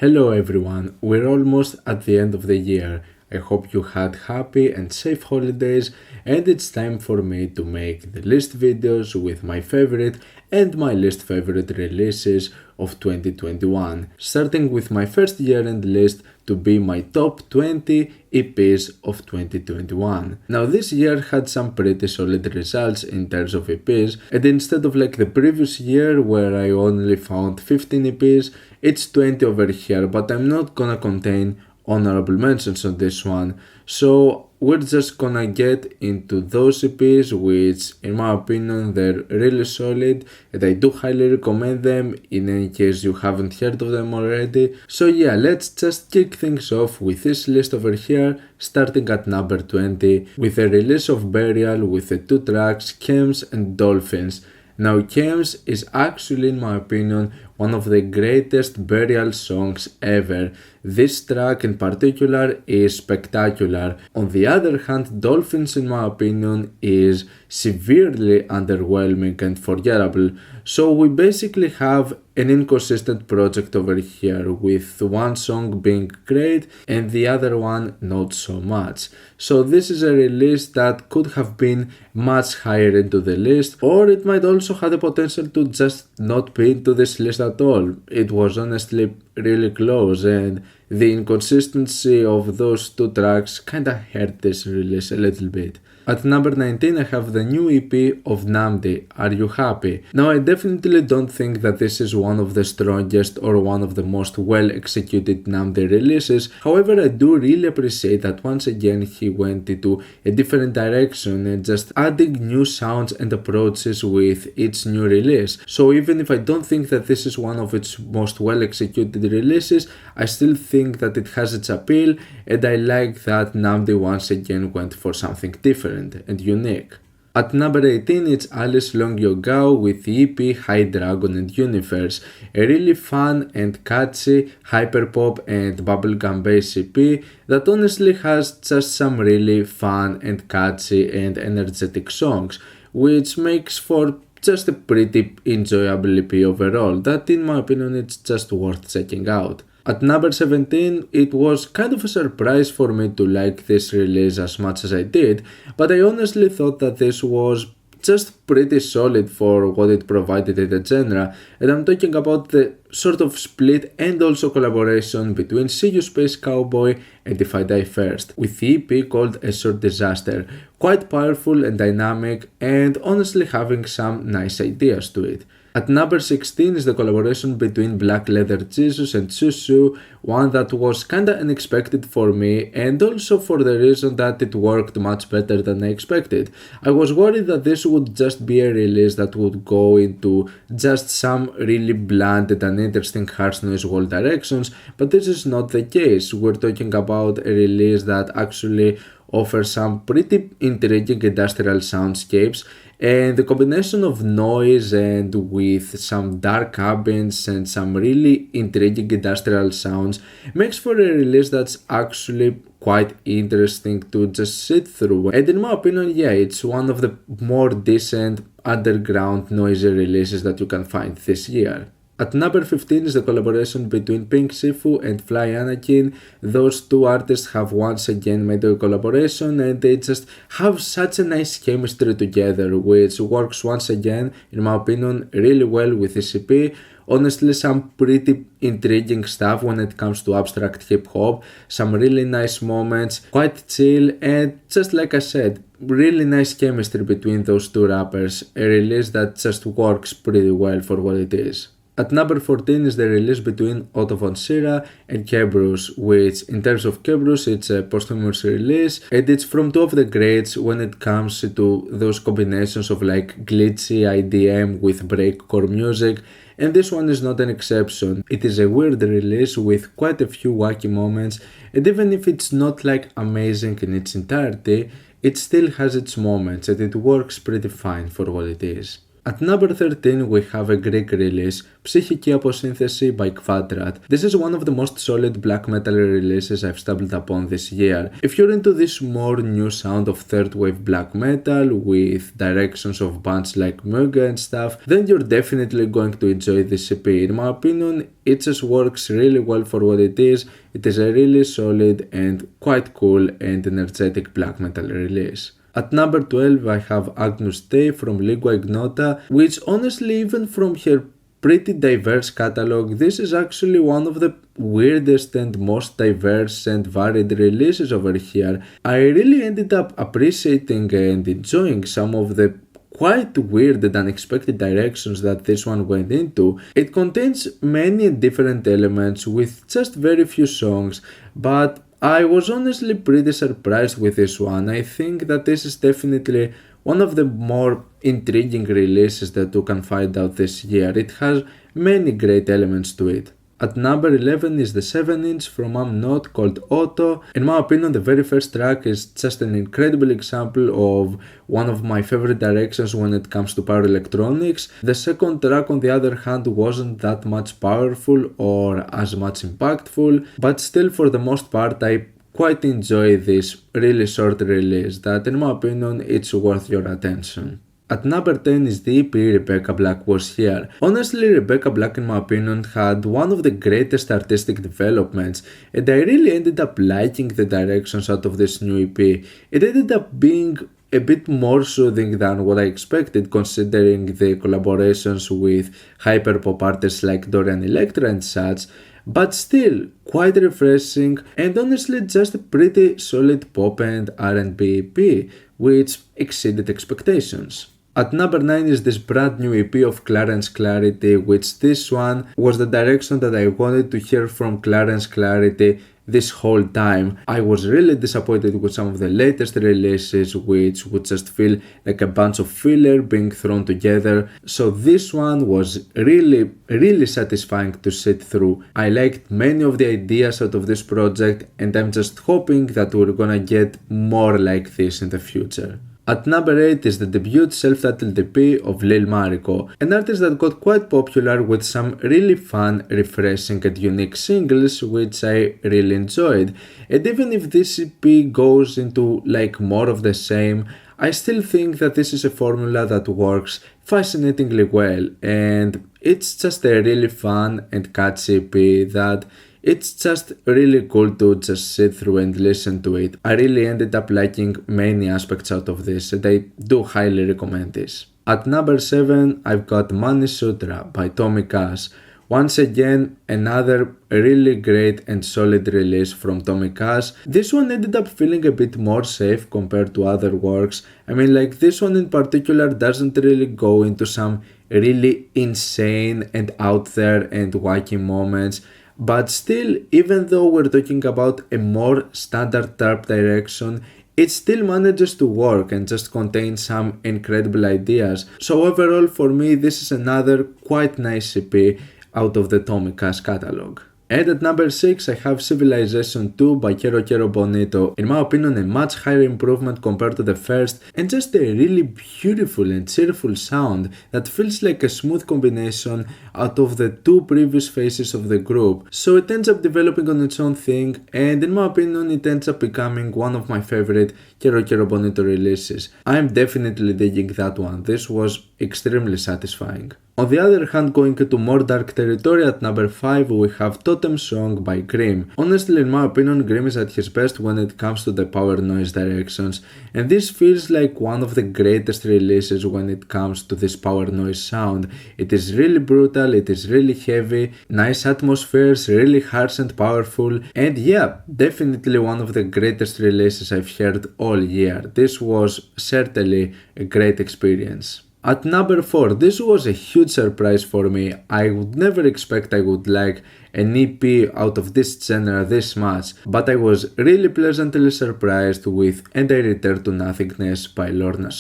Hello everyone, we're almost at the end of the year. I hope you had happy and safe holidays, and it's time for me to make the list videos with my favorite and my least favorite releases of 2021, starting with my first year-end list to be my top 20 EPs of 2021. Now this year had some pretty solid results in terms of EPs, and instead of like the previous year where I only found 15 EPs, it's 20 over here, but I'm not gonna contain honorable mentions on this one, so we're just gonna get into those EPs which in my opinion they're really solid and I do highly recommend them in any case you haven't heard of them already. So yeah, let's just kick things off with this list over here, starting at number 20 with the release of Burial with the two tracks CHEMZ and DOLPHINZ. Now CHEMZ is actually in my opinion one of the greatest burial songs ever. This track in particular is spectacular. On the other hand, DOLPHINZ in my opinion is severely underwhelming and forgettable. So we basically have an inconsistent project over here with one song being great and the other one not so much. So this is a release that could have been much higher into the list, or it might also have the potential to just not be into this list at all. It was honestly really close, and the inconsistency of those two tracks kinda hurt this release a little bit. At number 19 I have the new EP of Namdi, Are You Happy? Now I definitely don't think that this is one of the strongest or one of the most well executed Namdi releases, however I do really appreciate that once again he went into a different direction and just adding new sounds and approaches with each new release. So even if I don't think that this is one of its most well executed releases, I still think that it has its appeal and I like that Namdi once again went for something different and unique. At number 18 it's Alice Longyu with the EP High Dragon and Universe, a really fun and catchy hyperpop and bubblegum bass EP that honestly has just some really fun and catchy and energetic songs, which makes for just a pretty enjoyable EP overall that in my opinion it's just worth checking out. At number 17, it was kind of a surprise for me to like this release as much as I did, but I honestly thought that this was just pretty solid for what it provided in the genre, and I'm talking about the sort of split and also collaboration between See You Space Cowboy and If I Die First, with the EP called A Short Disaster, quite powerful and dynamic and honestly having some nice ideas to it. At number 16 is the collaboration between Black Leather Jesus and SHOTOTSU, one that was kinda unexpected for me and also for the reason that it worked much better than I expected. I was worried that this would just be a release that would go into just some really bland and uninteresting harsh noise wall directions, but this is not the case. We're talking about a release that actually offers some pretty intriguing industrial soundscapes, and the combination of noise and with some dark ambience and some really intriguing industrial sounds makes for a release that's actually quite interesting to just sit through. And in my opinion, yeah, it's one of the more decent underground noisy releases that you can find this year. At number 15 is the collaboration between Pink SIIFU and Fly ANAKIN. Those two artists have once again made a collaboration and they just have such a nice chemistry together, which works once again, in my opinion, really well with this EP. Honestly, some pretty intriguing stuff when it comes to abstract hip hop, some really nice moments, quite chill, and just like I said, really nice chemistry between those two rappers, a release that just works pretty well for what it is. At number 14 is the release between Otto von Schirra and Kerberos, which in terms of Kerberos it's a posthumous release and it's from two of the greats when it comes to those combinations of like glitchy IDM with breakcore music, and this one is not an exception. It is a weird release with quite a few wacky moments, and even if it's not like amazing in its entirety, it still has its moments and it works pretty fine for what it is. At number 13 we have a Greek release, Psychiki Aposynthesi by Quadrat. This is one of the most solid black metal releases I've stumbled upon this year. If you're into this more new sound of third wave black metal with directions of bands like MOIRA and stuff, then you're definitely going to enjoy this EP. In my opinion, it just works really well for what it is. It is a really solid and quite cool and energetic black metal release. At number 12 I have AGNUS from Lingua Ignota, which honestly, even from her pretty diverse catalog, this is actually one of the weirdest and most diverse and varied releases over here. I really ended up appreciating and enjoying some of the quite weird and unexpected directions that this one went into. It contains many different elements with just very few songs, but I was honestly pretty surprised with this one. I think that this is definitely one of the more intriguing releases that you can find out this year. It has many great elements to it. At number 11 is the 7-inch from I'm Not called Otto. In my opinion, the very first track is just an incredible example of one of my favorite directions when it comes to power electronics. The second track, on the other hand, wasn't that much powerful or as much impactful, but still for the most part I quite enjoy this really short release that, in my opinion, it's worth your attention. At number 10 is the EP Rebecca Black Was Here. Honestly, Rebecca Black, in my opinion, had one of the greatest artistic developments, and I really ended up liking the directions out of this new EP. It ended up being a bit more soothing than what I expected, considering the collaborations with hyperpop artists like Dorian Electra and such, but still quite refreshing and honestly just a pretty solid pop and R&B EP, which exceeded expectations. At number 9 is this brand new EP of Clarence Clarity, which this one was the direction that I wanted to hear from Clarence Clarity this whole time. I was really disappointed with some of the latest releases, which would just feel like a bunch of filler being thrown together. So this one was really satisfying to sit through. I liked many of the ideas out of this project, and I'm just hoping that we're gonna get more like this in the future. At number 8 is the debut self-titled EP of Lil MARIKO, an artist that got quite popular with some really fun, refreshing and unique singles which I really enjoyed. And even if this EP goes into like more of the same, I still think that this is a formula that works fascinatingly well, and it's just a really fun and catchy EP that it's just really cool to just sit through and listen to it. I really ended up liking many aspects out of this, and I do highly recommend this. At number 7 I've got MONEYSUTRA by Tommy Cash. Once again, another really great and solid release from Tommy Cash. This one ended up feeling a bit more safe compared to other works. I mean, like, this one in particular doesn't really go into some really insane and out there and wacky moments. But still, even though we're talking about a more standard tarp direction, it still manages to work and just contains some incredible ideas. So overall, for me, this is another quite nice EP out of the Tommy Cash catalog. And at number 6 I have Civilization 2 by Kero Bonito. In my opinion, a much higher improvement compared to the first, and just a really beautiful and cheerful sound that feels like a smooth combination out of the two previous phases of the group. So it ends up developing on its own thing, and in my opinion it ends up becoming one of my favorite Kero Bonito releases. I'm definitely digging that one. This was extremely satisfying. On the other hand, going into more dark territory, at number 5 we have Totem Song by Glume. Honestly, in my opinion, Glume is at his best when it comes to the power noise directions, and this feels like one of the greatest releases when it comes to this power noise sound. It is really brutal, it is really heavy, nice atmospheres, really harsh and powerful, and yeah, definitely one of the greatest releases I've heard all year. This was certainly a great experience. At number 4, this was a huge surprise for me. I would never expect I would like an EP out of this genre this much, but I was really pleasantly surprised with And I Return to Nothingness by Lorna.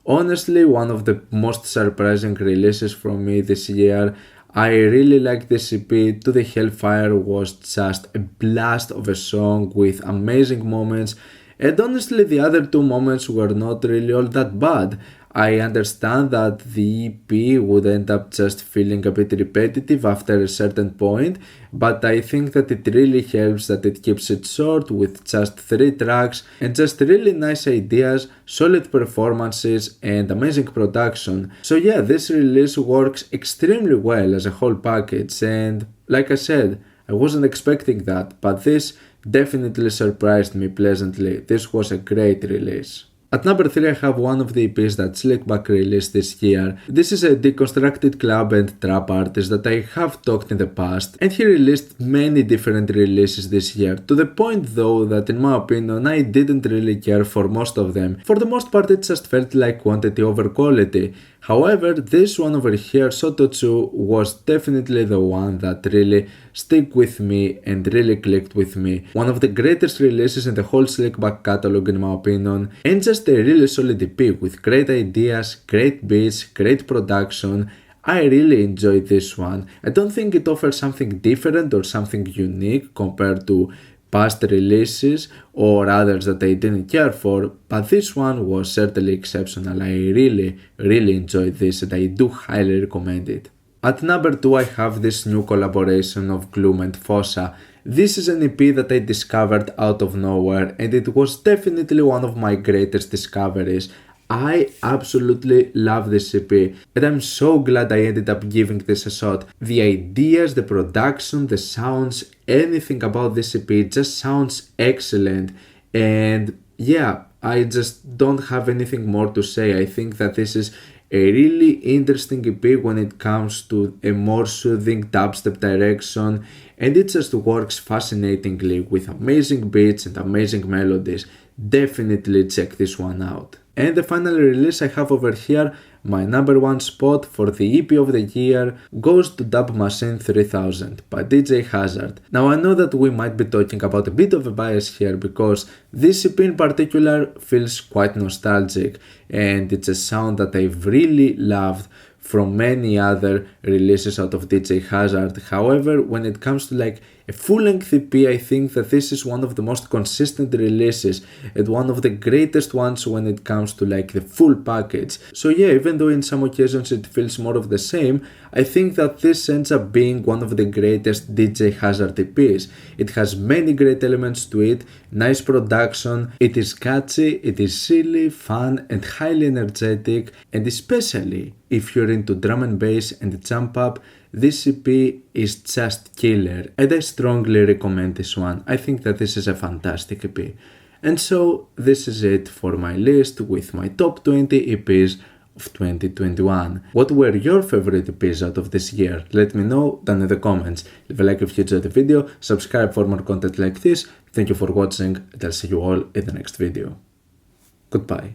Honestly, one of the most surprising releases from me this year. I really liked this EP. To the Hellfire was just a blast of a song with amazing moments, and honestly the other two moments were not really all that bad. I understand that the EP would end up just feeling a bit repetitive after a certain point, but I think that it really helps that it keeps it short with just 3 tracks and just really nice ideas, solid performances and amazing production. So yeah, this release works extremely well as a whole package, and like I said, I wasn't expecting that, but this definitely surprised me pleasantly. This was a great release. At number 3 I have one of the EPs that SLIKBACK released this year. This is a deconstructed club and trap artist that I have talked in the past, and he released many different releases this year, to the point though that in my opinion I didn't really care for most of them. For the most part it just felt like quantity over quality. However, this one over here, SHOTOTSU, was definitely the one that really stuck with me and really clicked with me. One of the greatest releases in the whole SLIKBACK catalog in my opinion, and just a really solid EP with great ideas, great beats, great production. I really enjoyed this one. I don't think it offers something different or something unique compared to past releases or others that I didn't care for, but this one was certainly exceptional. I really enjoyed this and I do highly recommend it. At number 2 I have this new collaboration of Glume and Phossa. This is an EP that I discovered out of nowhere and it was definitely one of my greatest discoveries. I absolutely love this EP and I'm so glad I ended up giving this a shot. The ideas, the production, the sounds, anything about this EP just sounds excellent, and yeah, I just don't have anything more to say. I think that this is a really interesting EP when it comes to a more soothing dubstep direction, and it just works fascinatingly with amazing beats and amazing melodies. Definitely check this one out. And the final release I have over here, my number 1 spot for the EP of the year, goes to Dub Machine 3000 by DJ Hazard. Now I know that we might be talking about a bit of a bias here because this EP in particular feels quite nostalgic and it's a sound that I've really loved from many other releases out of DJ Hazard. However, when it comes to like a full-length EP, I think that this is one of the most consistent releases and one of the greatest ones when it comes to like the full package. So yeah, even though in some occasions it feels more of the same, I think that this ends up being one of the greatest DJ Hazard EPs. It has many great elements to it, nice production, it is catchy, it is silly, fun and highly energetic, and especially if you're into drum and bass and jump up, this EP is just killer and I strongly recommend this one. I think that this is a fantastic EP. And so this is it for my list with my top 20 EPs of 2021. What were your favorite EPs out of this year? Let me know down in the comments. Leave a like if you enjoyed the video, subscribe for more content like this. Thank you for watching and I'll see you all in the next video. Goodbye.